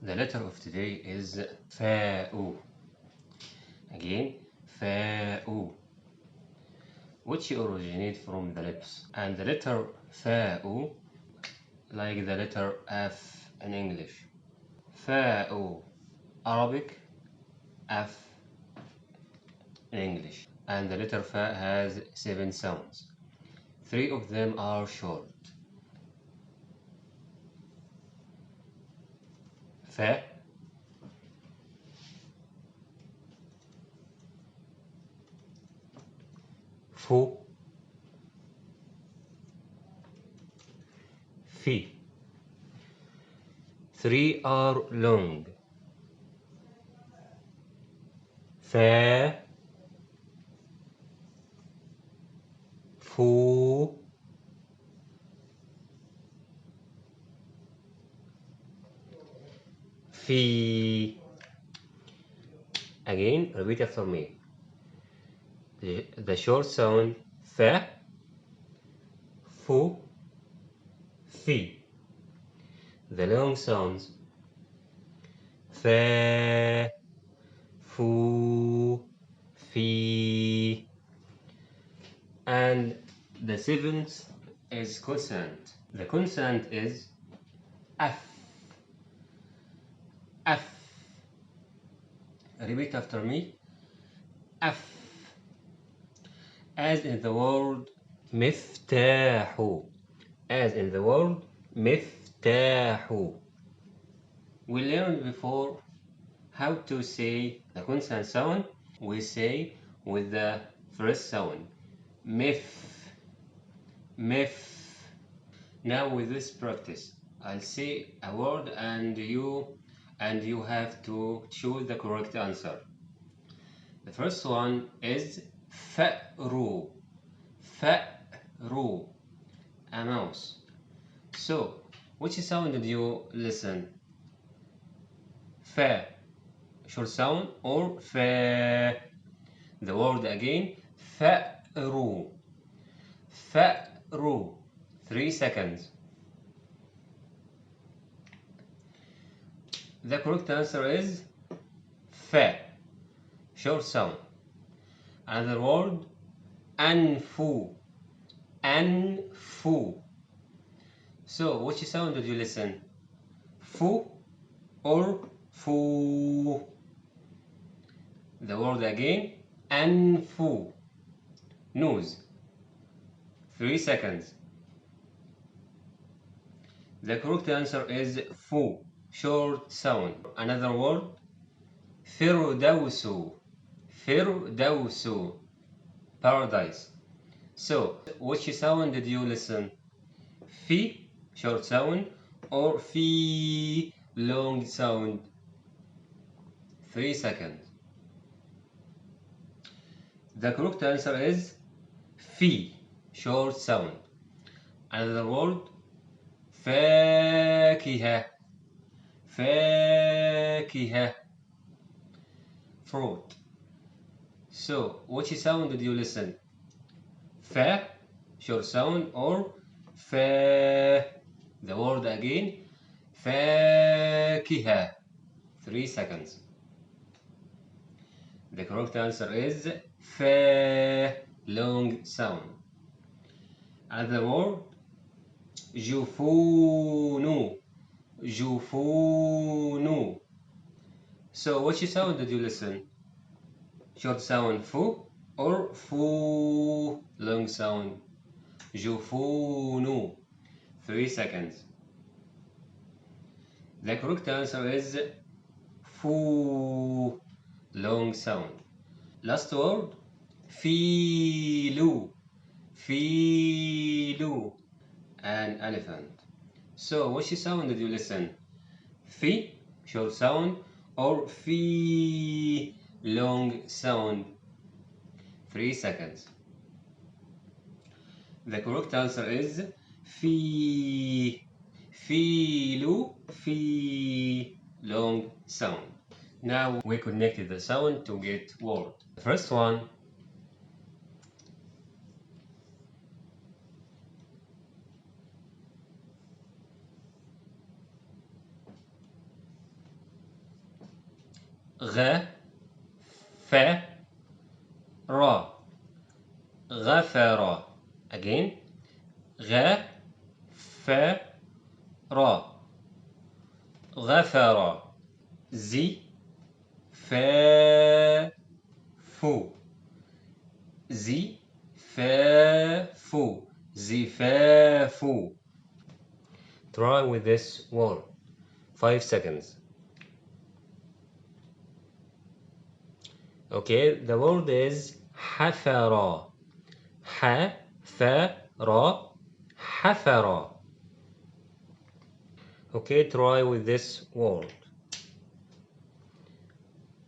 The letter of today is فاء. Again, فاء, which originate from the lips. And the letter فاء, like the letter F in English. فاء Arabic, F in English. And the letter fa has 7 sounds. 3 of them are short. Fa, fu, fi. 3 are long. Fa, fu, fi. Again, repeat after me. The short sound fa, fu, fi. The long sounds fa, fu, fi. And the 7th is consonant. The consonant is F. F. Repeat after me. F. As in the word مفتاح. As in the word مفتاح. We learned before how to say the consonant sound. We say with the first sound. Mif. Mif. Now with this practice, I'll say a word and you have to choose the correct answer. The first one is فأرو. فأرو, a mouse. So, which sound did you listen? Fa, short sound, or fa? The word again, فأرو. فأرو. 3 seconds. The correct answer is fa, short sound. Another word, أنفو. أنفو. So, which sound did you listen? Fu or fu? The word again, أنفو. Nose. 3 seconds. The correct answer is fu, short sound. Another word, فردوس. فردوس, paradise. So, which sound did you listen? Fi, short sound, or fi, long sound? 3 seconds. The correct answer is fi, short sound. Another word, فاكهة. فاكهة, fruit. So, which sound did you listen? Fa, short sound, or fa? The word again, فاكهة. 3 seconds. The correct answer is fa, long sound. Another word, جفون. جفون. So, which sound did you listen? Short sound fu or fu, long sound? جفون. 3 seconds. The correct answer is fu, long sound. Last word, filu. Filu, an elephant. So, which sound did you listen? Fi, short sound, or fi, long sound? 3 seconds. The correct answer is fi. Filu, fi, long sound. Now we connected the sound to get word. The first one, غ ف را غفر. Again. غ ف را غفر. زي فا فو زي فا فو زفاف. Try with this word. 5 seconds. Okay, the word is حفر. حفر حفر. Okay, try with this word.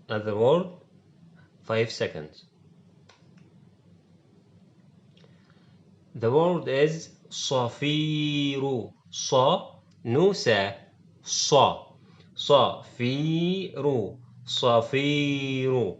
Another word. 5 seconds. The word is صفير. نوسة صفير صفير.